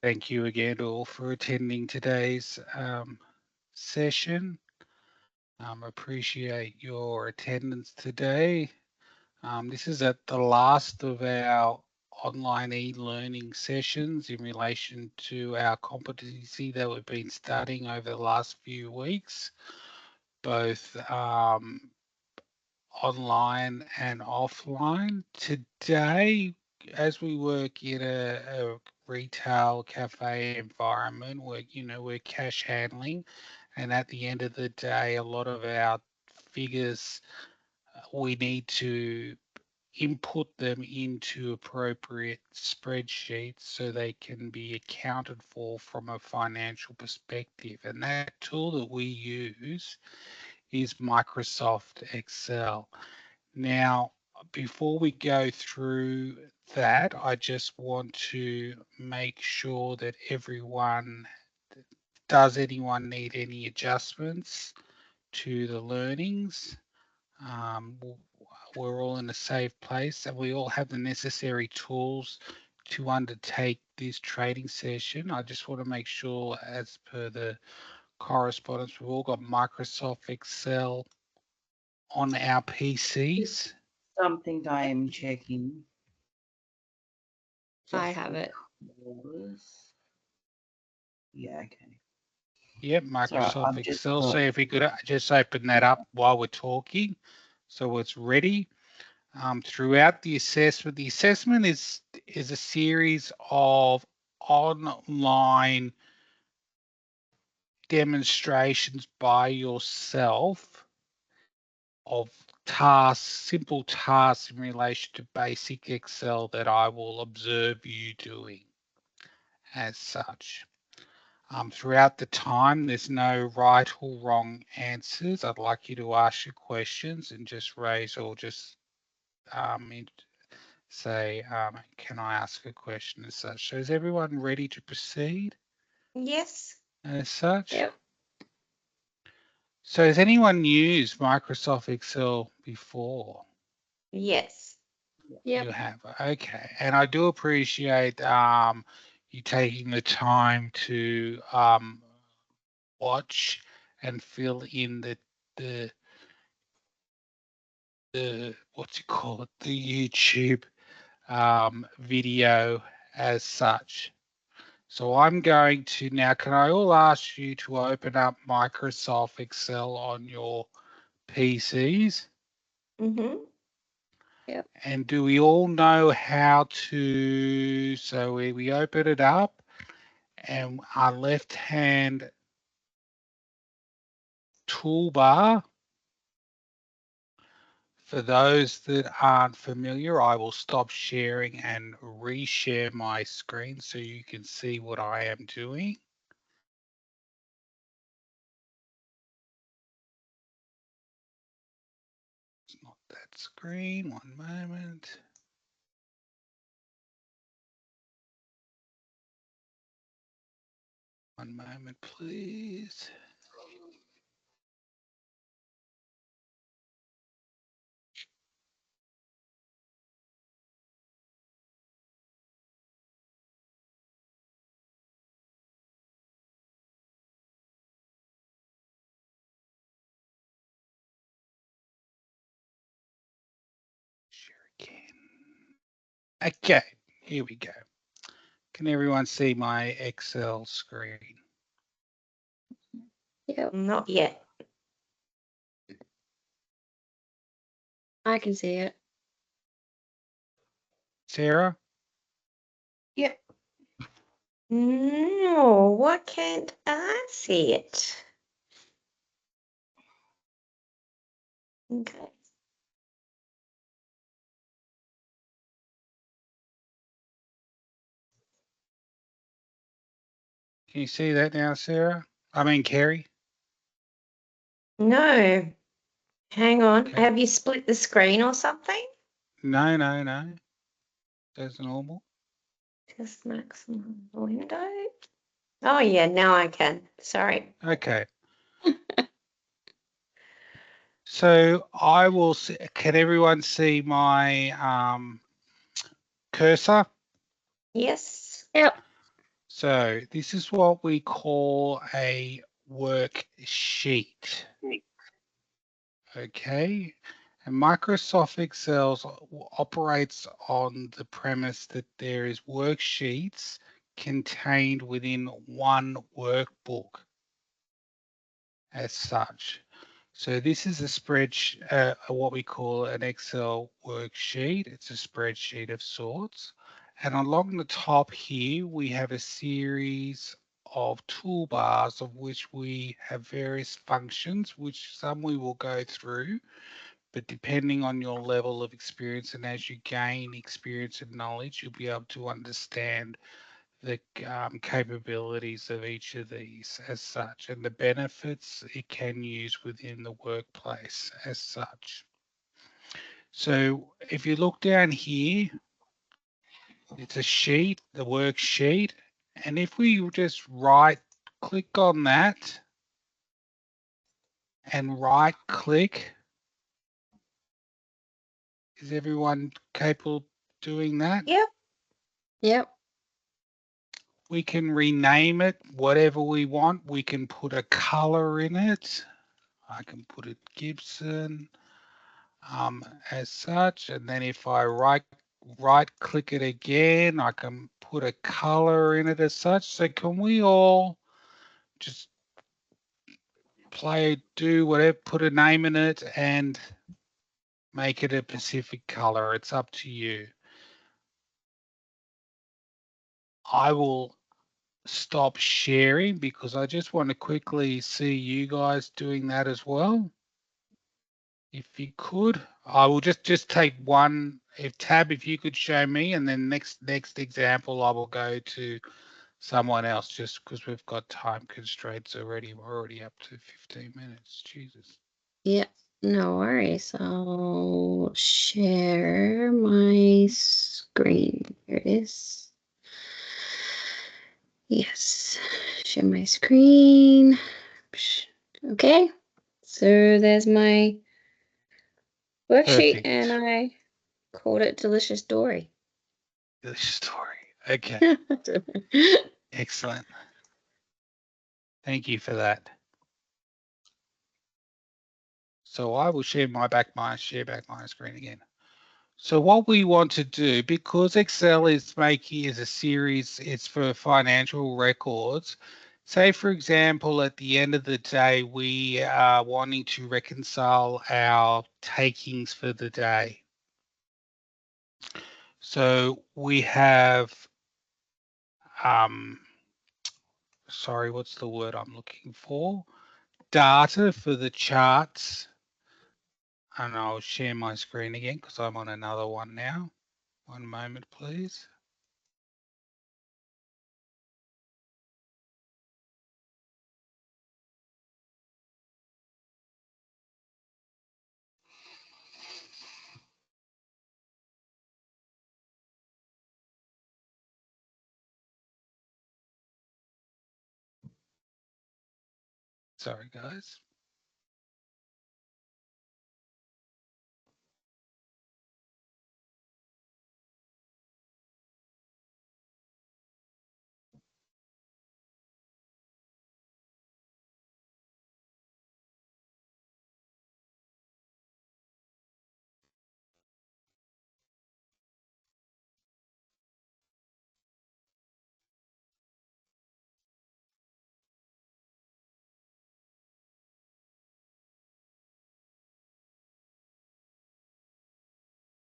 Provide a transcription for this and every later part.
Thank you again all for attending today's session. Appreciate your attendance today. This is at the last of our online e-learning sessions in relation to our competency that we've been studying over the last few weeks, both online and offline. Today, as we work in a retail cafe environment where, we're cash handling, and at the end of the day, a lot of our figures, we need to input them into appropriate spreadsheets so they can be accounted for from a financial perspective. And that tool that we use is Microsoft Excel. Now, before we go through that, I just want to make sure that everyone, does anyone need any adjustments to the learnings? We're all in a safe place and we all have the necessary tools to undertake this trading session. I just want to make sure, as per the correspondence, we've all got Microsoft Excel on our PCs. Something I am checking. I have it. Yeah, okay. Yep, Microsoft I've just Excel. So got, if we could just open that up while we're talking, so it's ready. Throughout the assessment is a series of online demonstrations by yourself of tasks, simple tasks in relation to basic Excel that I will observe you doing as such. Throughout the time, there's no right or wrong answers. I'd like you to ask your questions and just raise or just say, can I ask a question as such? So is everyone ready to proceed Yes. as such? Yep. So has anyone used Microsoft Excel before? Yes. Yep. You have. Okay. And I do appreciate you taking the time to watch and fill in the what's it called, the YouTube video as such. So I'm going to now, can I all ask you to open up Microsoft Excel on your PCs? Mm-hmm. Yep. And do we all know how to, so we open it up and our left hand toolbar. For those that aren't familiar, I will stop sharing and reshare my screen so you can see what I am doing. It's not that screen, one moment. One moment, please. Share again. Okay, here we go. Can everyone see my Excel screen? Yep. Not yet. I can see it. Sarah? Yep. No, why can't I see it? Okay. Can you see that now, Sarah? I mean, Carrie? No. Hang on. Okay. Have you split the screen or something? No. That's normal. Just maximum window. Oh yeah, now I can. Sorry. Okay. So I will see, can everyone see my cursor? Yes. Yep. So this is what we call a worksheet. Okay. And Microsoft Excel operates on the premise that there is worksheets contained within one workbook as such. So this is a spreadsheet, what we call an Excel worksheet. It's a spreadsheet of sorts. And along the top here, we have a series of toolbars of which we have various functions, which some we will go through, but depending on your level of experience and as you gain experience and knowledge, you'll be able to understand the capabilities of each of these as such and the benefits it can use within the workplace as such. So if you look down here, it's a sheet, the worksheet, and if we just right click on that and right click, is everyone capable of doing that? Yep. Yep. We can rename it whatever we want. We can put a color in it. I can put it Gibson as such. And then if I right click it again, I can put a color in it as such. So can we all just do whatever, put a name in it and make it a specific color? It's up to you. I will stop sharing because I just want to quickly see you guys doing that as well. If you could, I will just take one. If you could show me, and then next example, I will go to someone else just because we've got time constraints already. We're already up to 15 minutes. Jesus. Yep. No worries. I'll share my screen. Here it is. Yes. Share my screen. Okay. So there's my worksheet, and Perfect. I called it Delicious Dory. Good story. Okay. Excellent. Thank you for that. So I will share my screen again. So what we want to do, because Excel is a series, it's for financial records. Say, for example, at the end of the day, we are wanting to reconcile our takings for the day. So we have, sorry, what's the word I'm looking for? Data for the charts. And I'll share my screen again because I'm on another one now. One moment, please. Sorry, guys.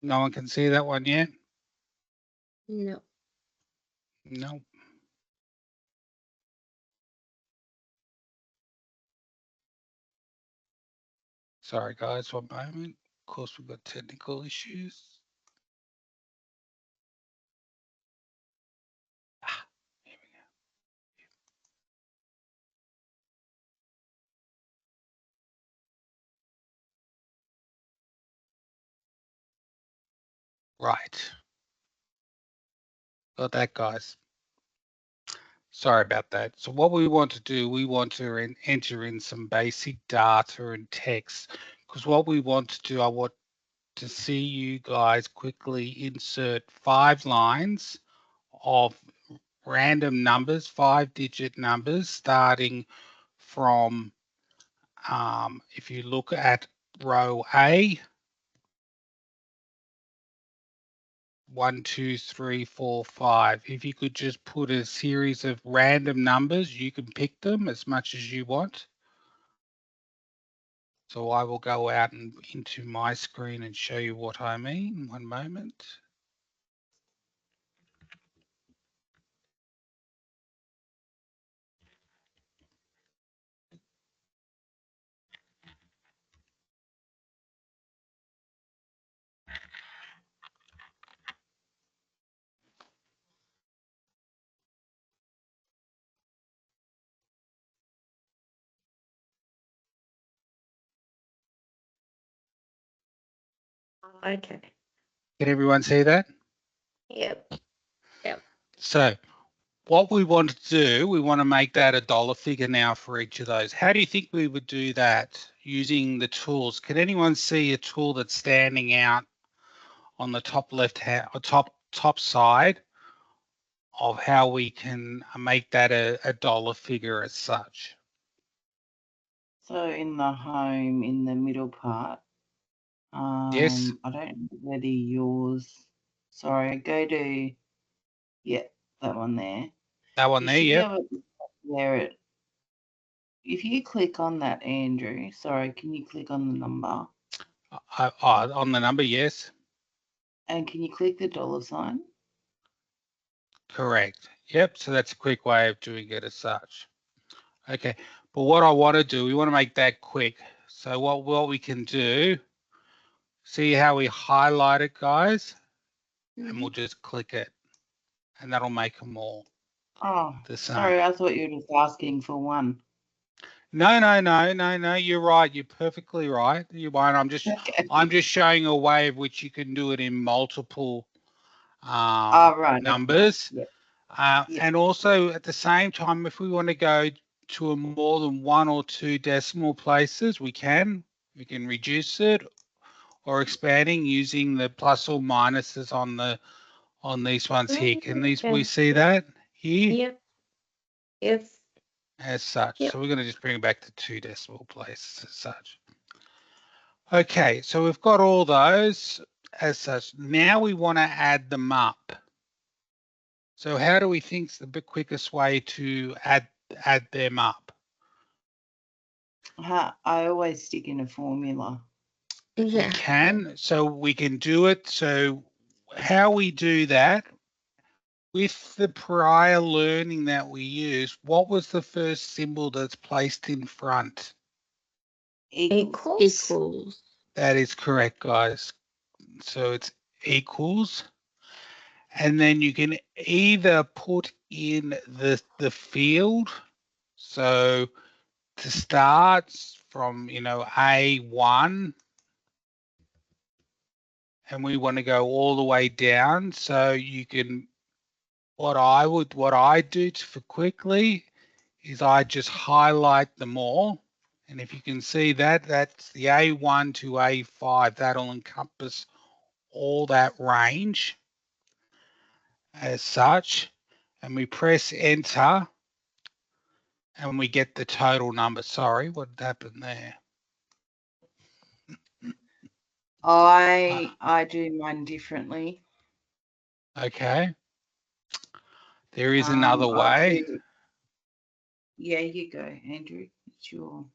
No one can see that one yet? No. No. Sorry, guys, one moment. Of course, we've got technical issues. Here we go. Right. Got that, guys. Sorry about that. So what we want to do, we want to enter in some basic data and text because what we want to do, I want to see you guys quickly insert 5 lines of random numbers, 5-digit numbers, starting from, if you look at row A, 1, 2, 3, 4, 5. If you could just put a series of random numbers, you can pick them as much as you want. So I will go out and into my screen and show you what I mean. One moment. Okay. Can everyone see that? Yep. So what we want to do, we want to make that a dollar figure now for each of those. How do you think we would do that using the tools? Can anyone see a tool that's standing out on the top left hand or top side of how we can make that a dollar figure as such? So in the home, in the middle part, Yes, I don't know whether yours, sorry, go to, yeah, that one there. that one You there, should be yep. able to wear it. If you click on that, Andrew, sorry, can you click on the number? On the number, yes, And can you click the dollar sign? correct. Yep, so that's a quick way of doing it as such. Okay, but what I want to do, we want to make that quick. So what we can do, see how we highlight it, guys? And we'll just click it, and that'll make them all Oh, the same. sorry, I thought you were just asking for one. No, you're right. You're perfectly right. You're right. Okay. I'm just showing a way of which you can do it in multiple Right. numbers. Okay. Yeah. And also at the same time, if we want to go to a more than 1 or 2 decimal places, we can reduce it or expanding using the plus or minuses on these ones here. Can we see that here? Yep. Yes. As such. Yep. So we're going to just bring it back to 2 decimal places as such. Okay, so we've got all those as such. Now we want to add them up. So how do we think is the quickest way to add them up? I always stick in a formula. We can, so we can do it. So how we do that, with the prior learning that we use, what was the first symbol that's placed in front? Equals. That is correct, guys. So it's equals. And then you can either put in the field. So to start from, A1, and we want to go all the way down. So you can, what I do for quickly is I just highlight them all. And if you can see that, that's the A1 to A5. That'll encompass all that range as such. And we press enter and we get the total number. Sorry, what happened there? I do mine differently. Okay. There is another way. Yeah, you go, Andrew. It's your.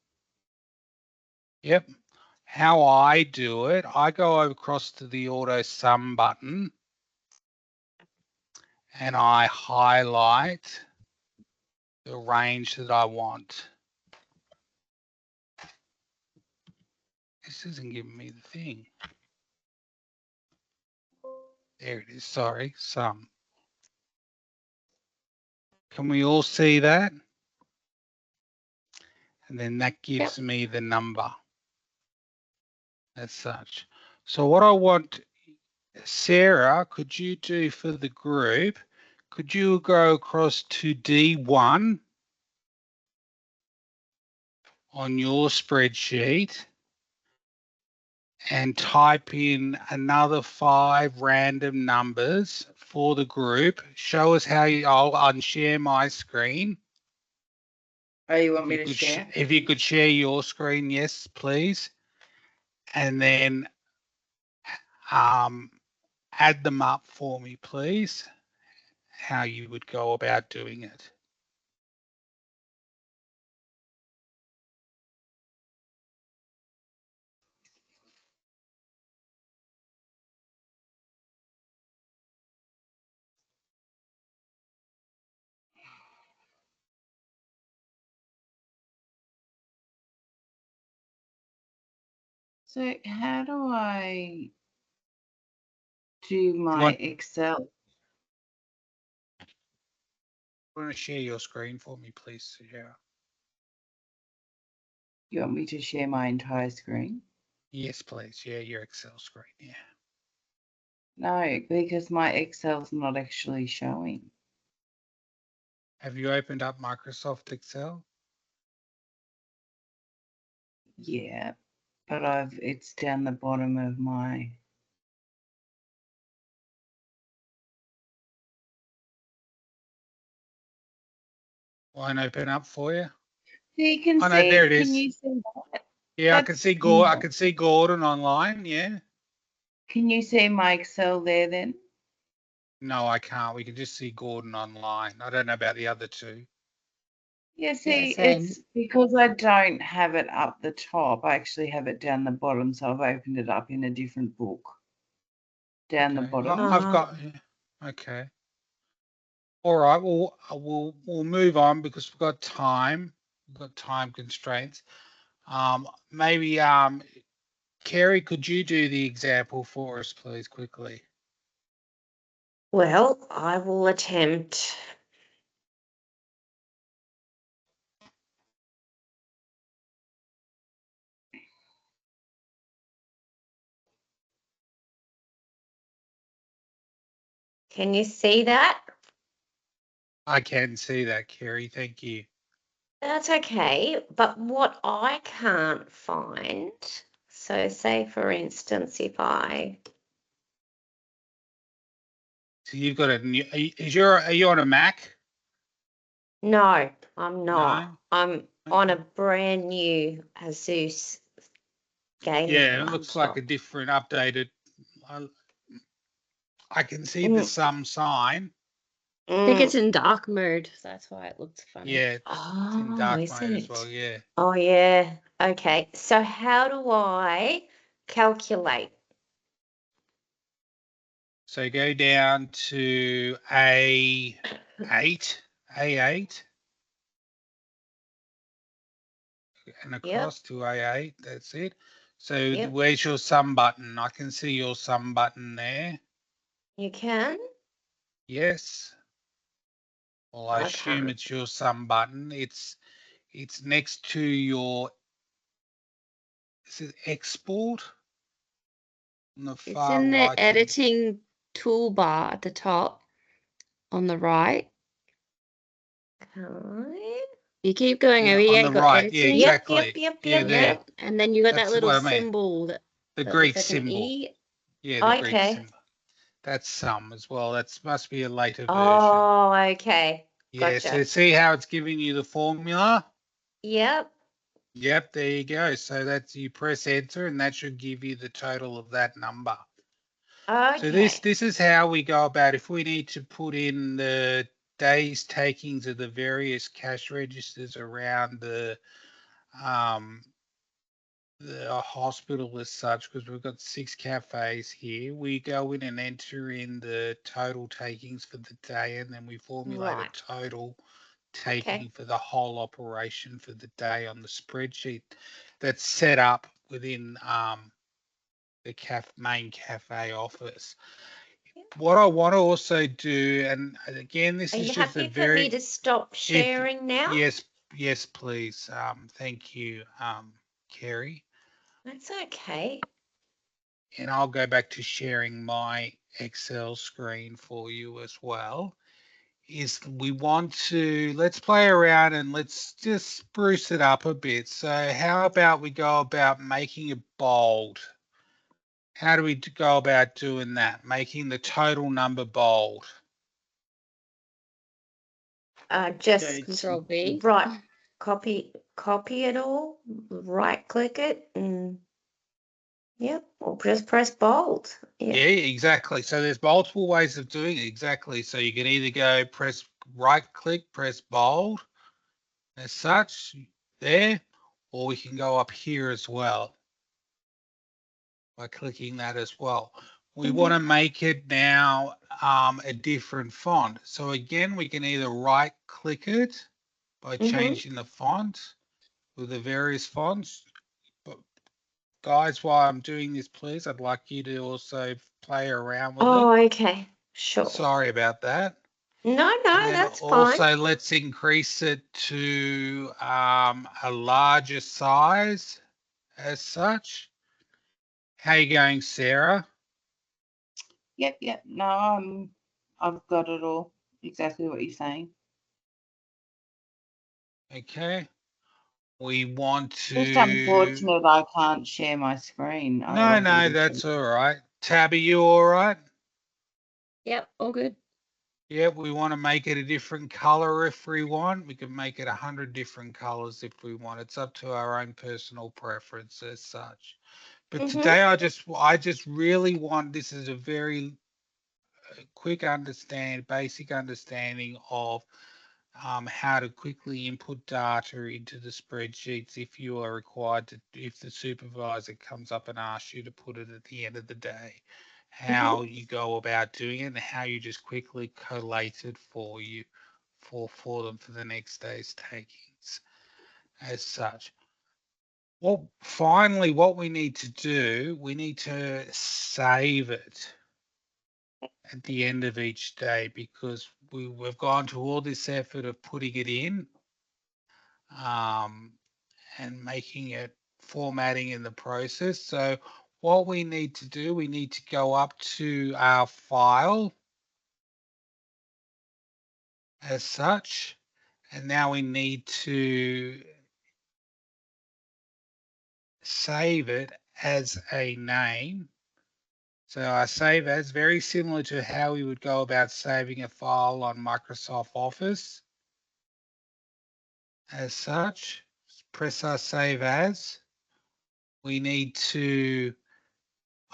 Yep. How I do it, I go across to the auto sum button and I highlight the range that I want. This isn't giving me the thing. There it is. Sorry, sum. Can we all see that? And then that gives me the number as such. So what I want, Sarah, could you do for the group, could you go across to D1 on your spreadsheet and type in another 5 random numbers for the group. Show us how I'll unshare my screen. Oh, you want me to share? If you could share your screen, yes, please. And then add them up for me, please, how you would go about doing it. So how do I do my want, Excel? want to share your screen for me, please? Yeah. You want me to share my entire screen? Yes, please. Yeah, your Excel screen. Yeah. No, because my Excel's not actually showing. Have you opened up Microsoft Excel? Yeah, but it's down the bottom of my. Won't open up for you? So you can Oh no, there it see. Can is. you see that? Yeah, I can That's see Gordon. I can see Gordon online. Yeah. Can you see my Excel there then? No, I can't. We can just see Gordon online. I don't know about the other two. Yeah, Yeah, see, same. it's because I don't have it up the top. I actually have it down the bottom, so I've opened it up in a different book. Down the Okay. bottom. I've got. Yeah. Okay. All right. Well, we'll move on because we've got time. We've got time constraints. Maybe Kerry, could you do the example for us, please, quickly? Well, I will attempt. Can you see that? I can see that, Kerry. Thank you. That's okay. But what I can't find, so say for instance, if I. So you've got a new. Are you on a Mac? No, I'm not. No. I'm on a Okay. brand new Asus gaming Yeah, it looks like a laptop. different, updated. I, I can see the Mm, sum sign. I think it's mm. in dark mode. That's why it looks funny. Yeah, it's in Oh, dark is mode as well. it? Yeah. Oh, yeah. Okay. So how do I calculate? So go down to A8, and Yep, across to A8. That's it. So yep. where's your sum button? I can see your sum button there. You can? Yes. Well, I I assume can't. it's your sum button. It's next to your, is it export on the It's far in the right hand? editing toolbar at the top on the right. Okay. You keep going Yeah, over on here, the you got right. Yeah, editing. Yep, yep, exactly. yep, Yeah, yep, there. yep. Yep. And then you got that That's little what I mean. symbol The that looks Greek like an symbol. E. Yeah, the Greek Okay. symbol. That's sum as well. That must be a later version. Oh, okay. Yeah, so Gotcha. see how it's giving you the formula? Yep. Yep, there you go. So that's, you press enter and that should give you the total of that number. So this Okay. this is how we go about if we need to put in the day's takings of the various cash registers around um the hospital as such, because we've got 6 cafes here. We go in and enter in the total takings for the day, and then we formulate a Right. total Okay. taking for the whole operation for the day on the spreadsheet that's set up within the main cafe office. What I want to also do, and again, this Are is you just a happy for me very, to stop if sharing now? yes, please. Thank you, Kerry. That's okay. And I'll go back to sharing my Excel screen for you as well. Is we want to, let's play around and let's just spruce it up a bit. So how about we go about making it bold? How do we go about doing that? Making the total number bold. Just Control V. right, copy it all, right click it, and yep, or just press bold. Yeah, Yeah. exactly. So there's multiple ways of doing it. Exactly. So you can either go press right click, press bold as such there, or we can go up here as well by clicking that as well. We want to make it now a different font. So again, we can either right click it by changing the font with the various fonts. But guys, while I'm doing this, please, I'd like you to also play around with it. Oh, okay. Sure. Sorry about that. No, And then that's also fine. let's increase it to a larger size as such. How you going, Sarah? Yep. No, I've got it all. Exactly what you're saying. Okay. We want Just to... unfortunate I can't share my screen. No, that's all right. Tab, are you all right? Yep, all good. Yeah, we want to make it a different color if we want. We can make it 100 different colors if we want. It's up to our own personal preference as such. But today I just really want, this is a very quick basic understanding of how to quickly input data into the spreadsheets if you are required to, if the supervisor comes up and asks you to put it at the end of the day, how you go about doing it and how you just quickly collate it for you, for them for the next day's takings as such. Well, finally, what we need to do, we need to save it at the end of each day because we've gone to all this effort of putting it in and making it formatting in the process. So what we need to do, we need to go up to our file as such, and now we need to save it as a name. So our save as, very similar to how we would go about saving a file on Microsoft Office. As such, press our save as. We need to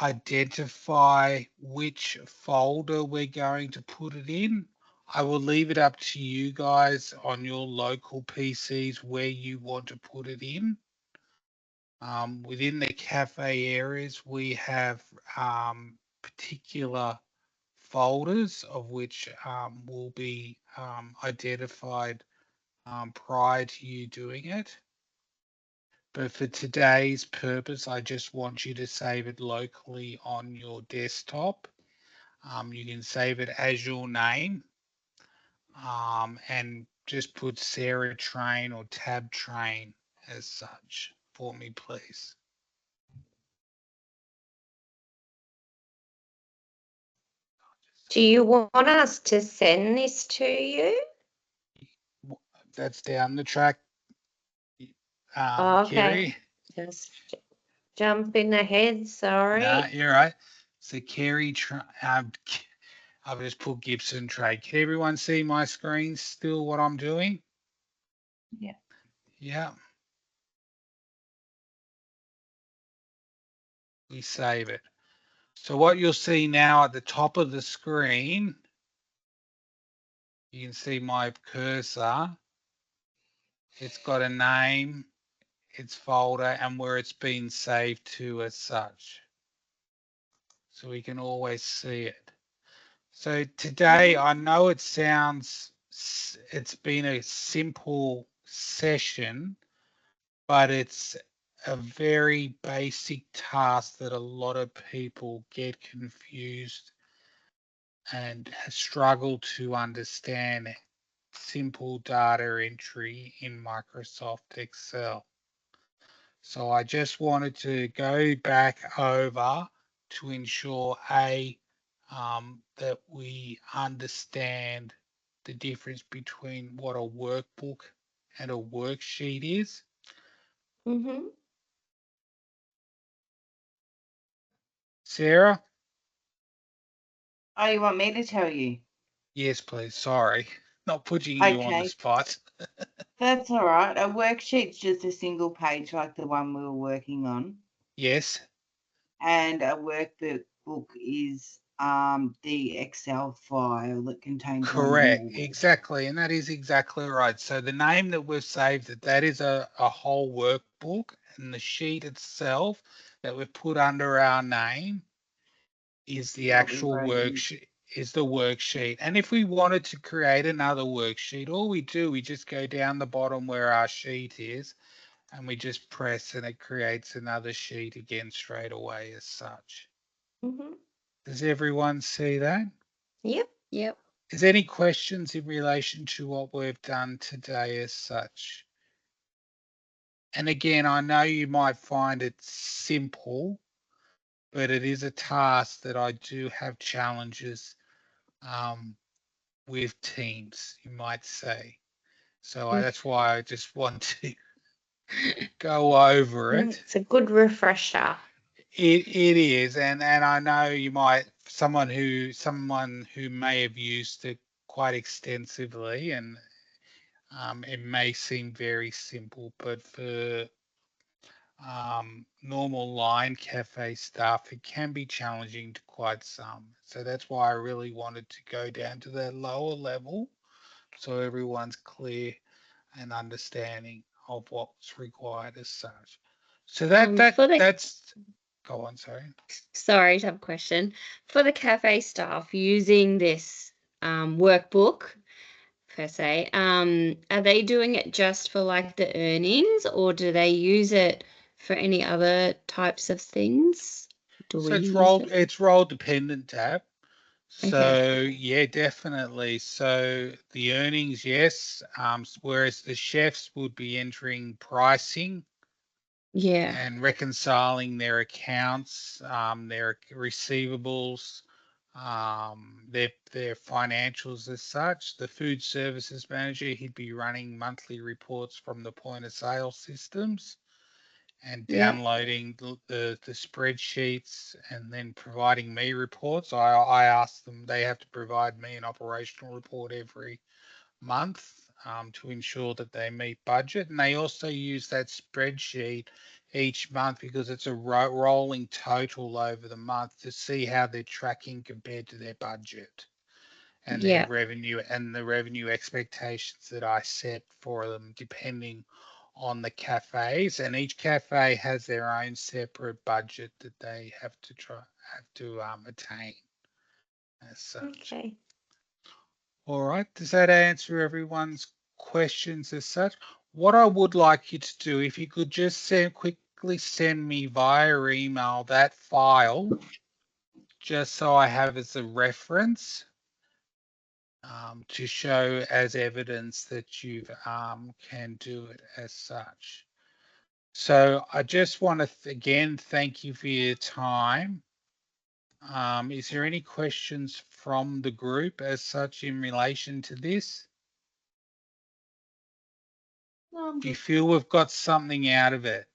identify which folder we're going to put it in. I will leave it up to you guys on your local PCs where you want to put it in. Within the cafe areas, we have particular folders of which will be identified prior to you doing it. But for today's purpose, I just want you to save it locally on your desktop. You can save it as your name and just put Sarah Train or Tab Train as such for me, please. Do you want us to send this to you? That's down the track, Okay. Kerry. Just jumping ahead, sorry. No, you're right. So Kerry, I've just put Gibson Trade. Can everyone see my screen still what I'm doing? Yeah. Yeah. We save it. So what you'll see now at the top of the screen, you can see my cursor. It's got a name, its folder, and where it's been saved to as such. So we can always see it. So today, I know it sounds, it's been a simple session, but it's a very basic task that a lot of people get confused and struggle to understand simple data entry in Microsoft Excel. So I just wanted to go back over to ensure that we understand the difference between what a workbook and a worksheet is. Mm-hmm. Sarah? Oh, you want me to tell you? Yes, please. Sorry. Not putting you on the Okay, spot. that's all right. A worksheet's just a single page like the one we were working on, Yes. and a workbook is the Excel file that contains all your Correct. more work. Exactly. And that is exactly right. So the name that we've saved it, that is a whole workbook, and the sheet itself that we've put under our name is the What we actual wrote in. worksheet, is the worksheet. And if we wanted to create another worksheet, all we do, we just go down the bottom where our sheet is, and we just press and it creates another sheet again straight away as such. Mm-hmm. Does everyone see that? Yep. Yep. Is there any questions in relation to what we've done today as such? And again, I know you might find it simple, but it is a task that I do have challenges um, with teams, you might say. So that's why I just want to go over it. It's a good refresher. It is, and I know you might someone who may have used it quite extensively, and it may seem very simple, but for normal line cafe staff, it can be challenging to quite some. So that's why I really wanted to go down to that lower level so everyone's clear and understanding of what's required as such. So For the that's go on, sorry. sorry to have a question. For the cafe staff using this workbook per se, are they doing it just for like the earnings, or do they use it for any other types of things? Do So we use it? it's role dependent, Tab. Okay. So yeah, definitely. So the earnings, yes. Whereas the chefs would be entering pricing Yeah. and reconciling their accounts, their receivables, their financials as such. The food services manager, he'd be running monthly reports from the point of sale systems and Yeah. downloading the spreadsheets and then providing me reports. I ask them, they have to provide me an operational report every month to ensure that they meet budget. And they also use that spreadsheet each month because it's a rolling total over the month to see how they're tracking compared to their budget and their Yeah. revenue and the revenue expectations that I set for them, depending on the cafes. And each cafe has their own separate budget that they have to attain as such. Okay. All right. Does that answer everyone's questions as such? What I would like you to do, if you could just quickly send me via email that file, just so I have as a reference to show as evidence that you can do it as such. So I just want to again thank you for your time. Is there any questions from the group as such in relation to this? Do you feel we've got something out of it?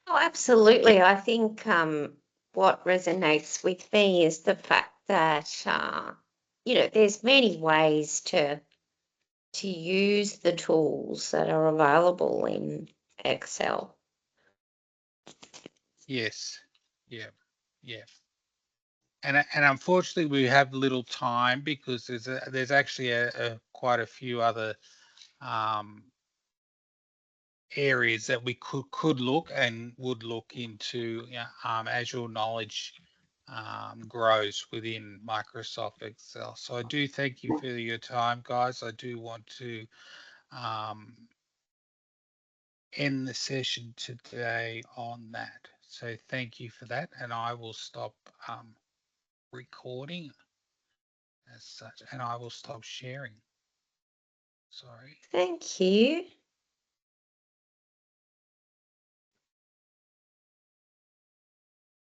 Oh, absolutely. I think what resonates with me is the fact that there's many ways to use the tools that are available in Excel. Yes. Yeah. Yeah. And unfortunately, we have little time because there's actually quite a few other um, areas that we could look and would look into, as your knowledge grows within Microsoft Excel. So I do thank you for your time, guys. I do want to um, end the session today on that. So thank you for that, and I will stop recording as such, and I will stop sharing. Sorry. Thank you.